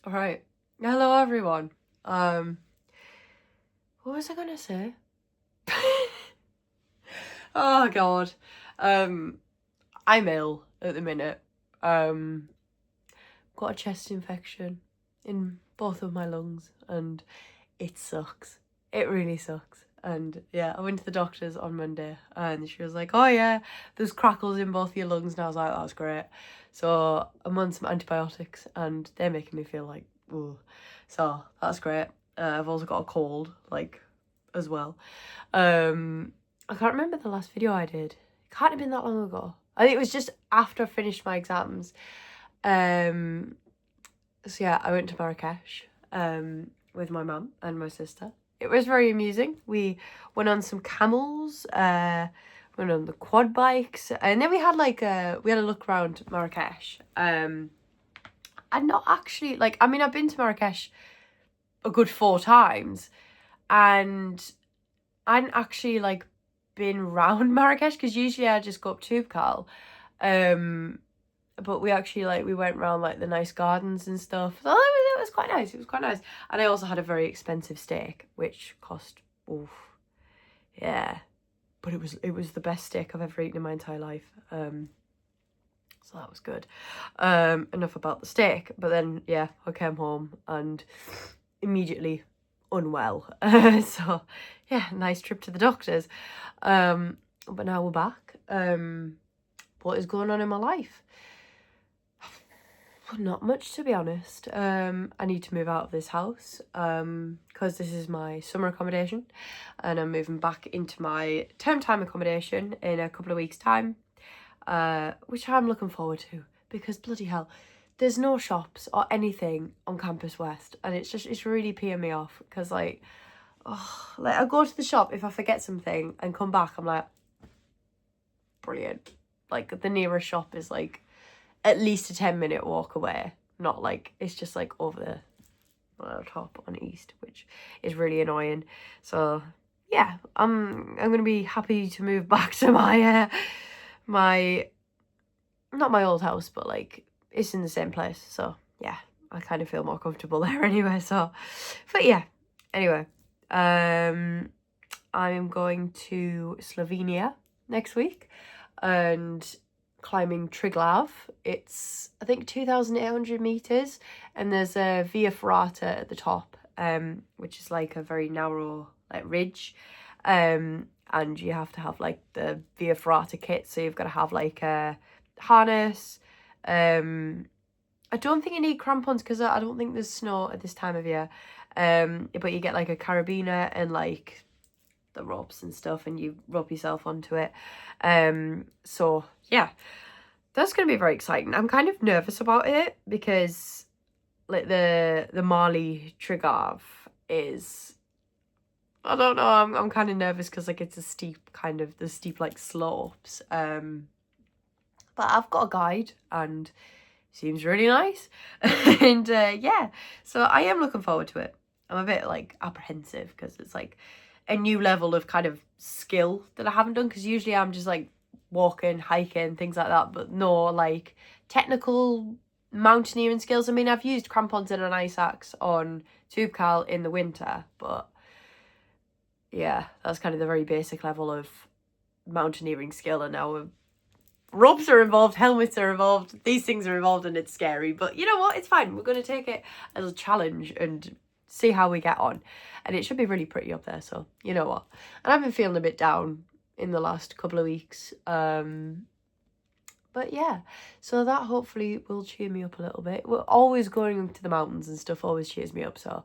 All right. Hello, everyone. What was I gonna say? Oh God. I'm ill at the minute. Got a chest infection in both of my lungs, and it sucks. It really sucks. And yeah, I went to the doctor's on Monday, and she was like, "Oh yeah, there's crackles in both your lungs," and I was like, "That's great." So I'm on some antibiotics, and they're making me feel like, ooh. So that's great. I've also got a cold, like, as well. I can't remember the last video I did. It can't have been that long ago. I think it was just after I finished my exams. So yeah, I went to Marrakesh with my mum and my sister. It was very amusing. We went on some camels, went on the quad bikes, and then we had we had a look around Marrakesh. I'd not actually I've been to Marrakesh a good 4 times, and I hadn't actually been round Marrakesh because usually I just go up Toubkal. But we actually we went around the nice gardens and stuff. So it was quite nice. It was quite nice. And I also had a very expensive steak, which cost yeah. But it was the best steak I've ever eaten in my entire life. So that was good. Enough about the steak. But then yeah, I came home and immediately unwell. So yeah, nice trip to the doctors. But now we're back. What is going on in my life? Not much, to be honest. I need to move out of this house because this is my summer accommodation, and I'm moving back into my term time accommodation in a couple of weeks' time, which I'm looking forward to because bloody hell, there's no shops or anything on Campus West, and it's really peeing me off because I go to the shop if I forget something and come back, I'm like, brilliant. The nearest shop is at least a 10-minute walk away. Not it's just over the top on East, which is really annoying. So yeah, I'm gonna be happy to move back to my my not my old house, but it's in the same place. So yeah, I kind of feel more comfortable there anyway. So, but yeah, anyway, I'm going to Slovenia next week, and climbing Triglav. It's I think 2,800 meters, and there's a Via Ferrata at the top, which is a very narrow ridge, and you have to have the Via Ferrata kit. So you've got to have a harness. I don't think you need crampons because I don't think there's snow at this time of year. But you get a carabiner and the ropes and stuff, and you rope yourself onto it. So yeah, that's gonna be very exciting. I'm kind of nervous about it because the Mali Triglav is, I don't know, I'm kind of nervous because it's a steep the steep slopes. But I've got a guide and seems really nice. And yeah, so I am looking forward to it. I'm a bit apprehensive because it's a new level of kind of skill that I haven't done, because usually I'm just walking, hiking, things like that, but no technical mountaineering skills. I mean, I've used crampons and an ice axe on Toubkal in the winter, but yeah, that's kind of the very basic level of mountaineering skill, and now ropes are involved, helmets are involved, these things are involved, and it's scary. But you know what? It's fine. We're going to take it as a challenge and see how we get on. And it should be really pretty up there, so you know what? And I've been feeling a bit down in the last couple of weeks. But yeah, so that hopefully will cheer me up a little bit. We're always going to the mountains and stuff always cheers me up, so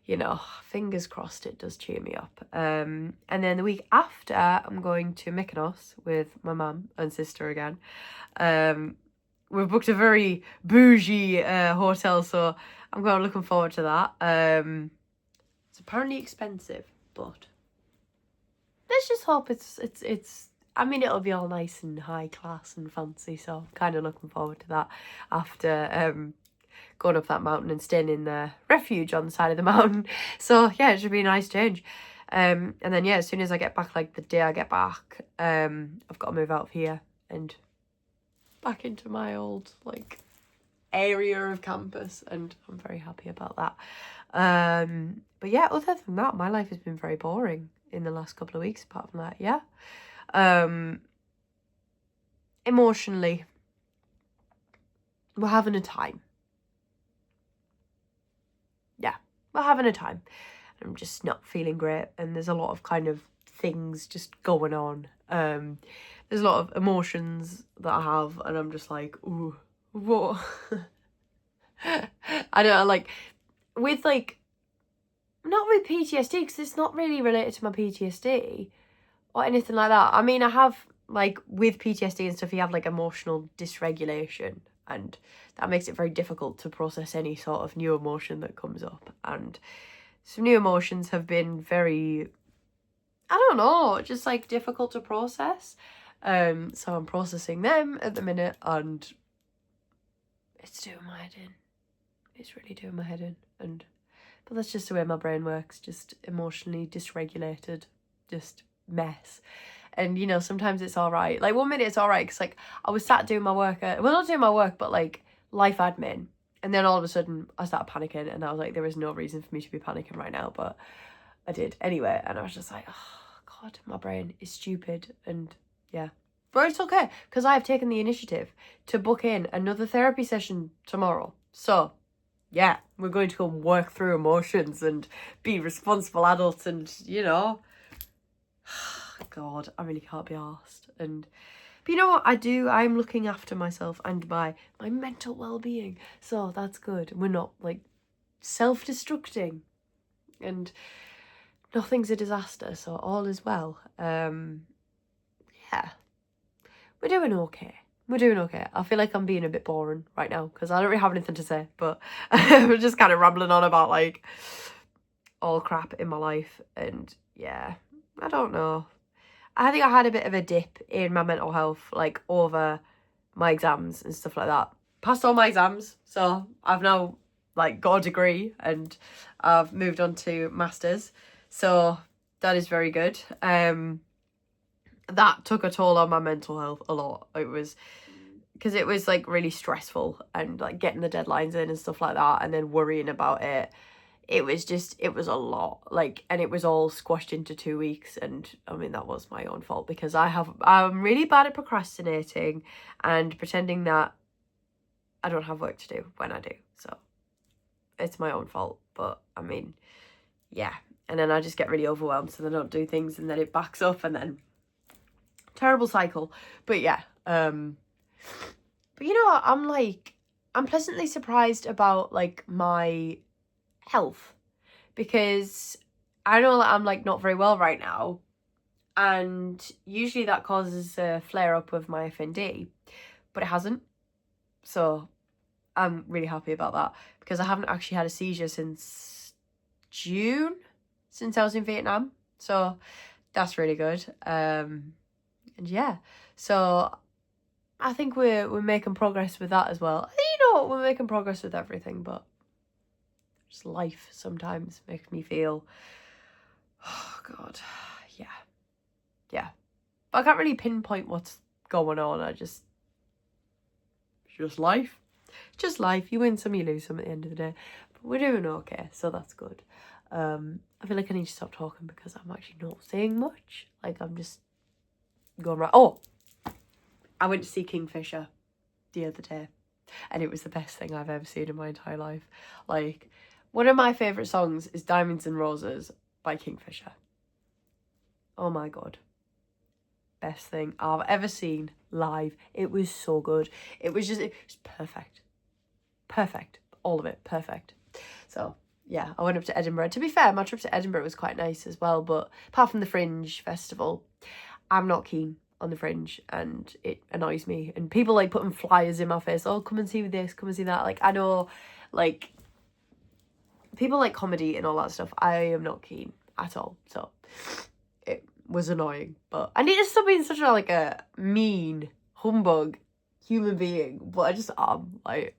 you know, fingers crossed it does cheer me up. And then the week after, I'm going to Mykonos with my mum and sister again. We've booked a very bougie hotel, so I'm looking forward to that. It's apparently expensive, but let's just hope it's I mean, it'll be all nice and high class and fancy, so I'm kind of looking forward to that after going up that mountain and staying in the refuge on the side of the mountain. So yeah, it should be a nice change. And then yeah, as soon as I get back, the day I get back, I've got to move out of here and back into my old area of campus, and I'm very happy about that. But yeah, other than that, my life has been very boring in the last couple of weeks. Apart from that, yeah. Emotionally, we're having a time. Yeah, we're having a time. I'm just not feeling great, and there's a lot of kind of things just going on. There's a lot of emotions that I have, and I'm just like, ooh, what? I don't know, like, with, like, not with PTSD, because it's not really related to my PTSD or anything like that. I mean, I have, like, with PTSD and stuff, you have, like, emotional dysregulation, and that makes it very difficult to process any sort of new emotion that comes up. And some new emotions have been very, I don't know, just, like, difficult to process. So I'm processing them at the minute, and it's doing my head in. It's really doing my head in. But that's just the way my brain works, just emotionally dysregulated, just mess. And, you know, sometimes it's all right. Like, 1 minute it's all right, because, like, I was sat doing my work, well, not doing my work, but, like, life admin. And then all of a sudden I started panicking, and I was like, there is no reason for me to be panicking right now, but I did anyway. And I was just like, oh, God, my brain is stupid. And, yeah. But it's okay, because I have taken the initiative to book in another therapy session tomorrow. So, yeah, we're going to go and work through emotions and be responsible adults, and, you know, God, I really can't be arsed. But you know what I do? I'm looking after myself and my mental well-being. So that's good. We're not, like, self-destructing, and nothing's a disaster, so all is well. Yeah. We're doing okay. We're doing okay. I feel like I'm being a bit boring right now, because I don't really have anything to say, but we're just kind of rambling on about, like, all crap in my life. And yeah, I don't know. I think I had a bit of a dip in my mental health, like, over my exams and stuff like that. Passed all my exams, so I've now, like, got a degree, and I've moved on to masters, so that is very good. That took a toll on my mental health a lot. It was, because it was, like, really stressful, and, like, getting the deadlines in and stuff like that, and then worrying about it. It was a lot, like, and it was all squashed into 2 weeks. And I mean, that was my own fault, because I'm really bad at procrastinating and pretending that I don't have work to do when I do. So it's my own fault. But I mean, yeah. And then I just get really overwhelmed, so then I don't do things, and then it backs up, and then terrible cycle. But yeah, but you know what, I'm pleasantly surprised about, like, my health, because I know that I'm, like, not very well right now, and usually that causes a flare up of my FND, but it hasn't. So I'm really happy about that, because I haven't actually had a seizure since June, since I was in Vietnam. So that's really good. And yeah, so I think we're making progress with that as well. You know, we're making progress with everything, but just life sometimes makes me feel, oh God, yeah. But I can't really pinpoint what's going on. Just life. Just life. You win some, you lose some at the end of the day. But we're doing okay, so that's good. I feel like I need to stop talking, because I'm actually not saying much. Like, I'm just going right. Oh, I went to see Kingfisher the other day, and it was the best thing I've ever seen in my entire life. Like, one of my favourite songs is Diamonds and Roses by Kingfisher. Oh my God. Best thing I've ever seen live. It was so good. It was perfect. Perfect. All of it. Perfect. So yeah, I went up to Edinburgh. To be fair, my trip to Edinburgh was quite nice as well, but apart from the Fringe Festival, I'm not keen on the Fringe, and it annoys me. And people, like, putting flyers in my face, oh, come and see this, come and see that. Like, I know, like, people like comedy and all that stuff. I am not keen at all. So it was annoying, but I need to stop being such a, like, a mean humbug human being. But I just am, like,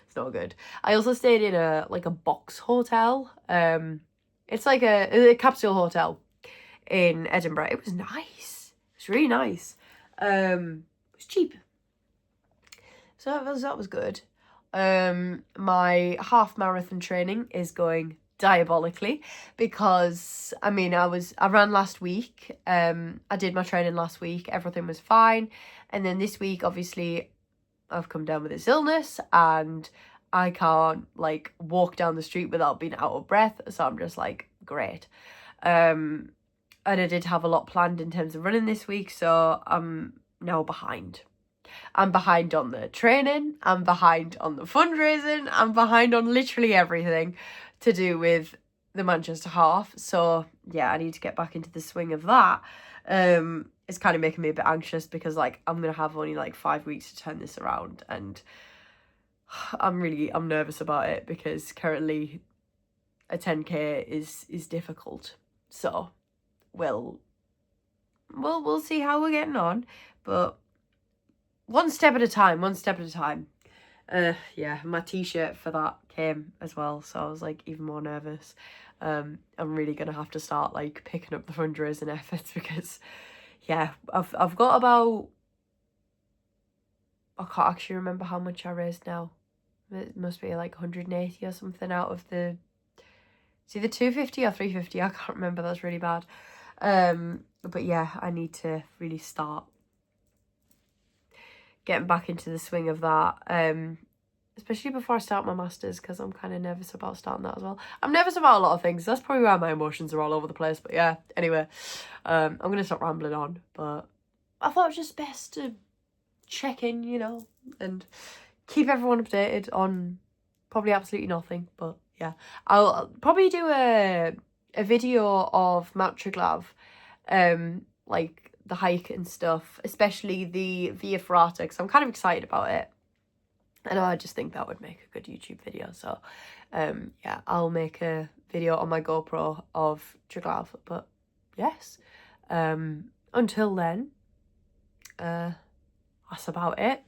it's not good. I also stayed in a box hotel. It's like a capsule hotel in Edinburgh. It was nice. It was really nice. It was cheap, so that was good. my half marathon training is going diabolically because I mean I ran last week. I did my training last week, everything was fine, and then this week obviously I've come down with this illness and I can't like walk down the street without being out of breath, so I'm just like, great. And I did have a lot planned in terms of running this week, so I'm now behind. I'm behind on the training, I'm behind on the fundraising, I'm behind on literally everything to do with the Manchester half. So yeah, I need to get back into the swing of that. It's kind of making me a bit anxious because like I'm gonna have only like 5 weeks to turn this around, and I'm nervous about it because currently a 10k is difficult. So we'll see how we're getting on, but one step at a time. Yeah, my t-shirt for that came as well, so I was like even more nervous. I'm really gonna have to start like picking up the fundraising efforts because yeah, I've got about, I can't actually remember how much I raised now. It must be like 180 or something out of the, it's either 250 or 350, I can't remember, that's really bad. But yeah, I need to really start getting back into the swing of that, especially before I start my masters, because I'm kind of nervous about starting that as well. I'm nervous about a lot of things, that's probably why my emotions are all over the place, but yeah, anyway, I'm gonna stop rambling on, but I thought it was just best to check in, you know, and keep everyone updated on probably absolutely nothing, but yeah, I'll probably do a video of Mount Triglav, like the hike and stuff, especially the Via Ferrata, because I'm kind of excited about it, and I just think that would make a good YouTube video. So yeah, I'll make a video on my GoPro of Triglav, but yes, until then, that's about it.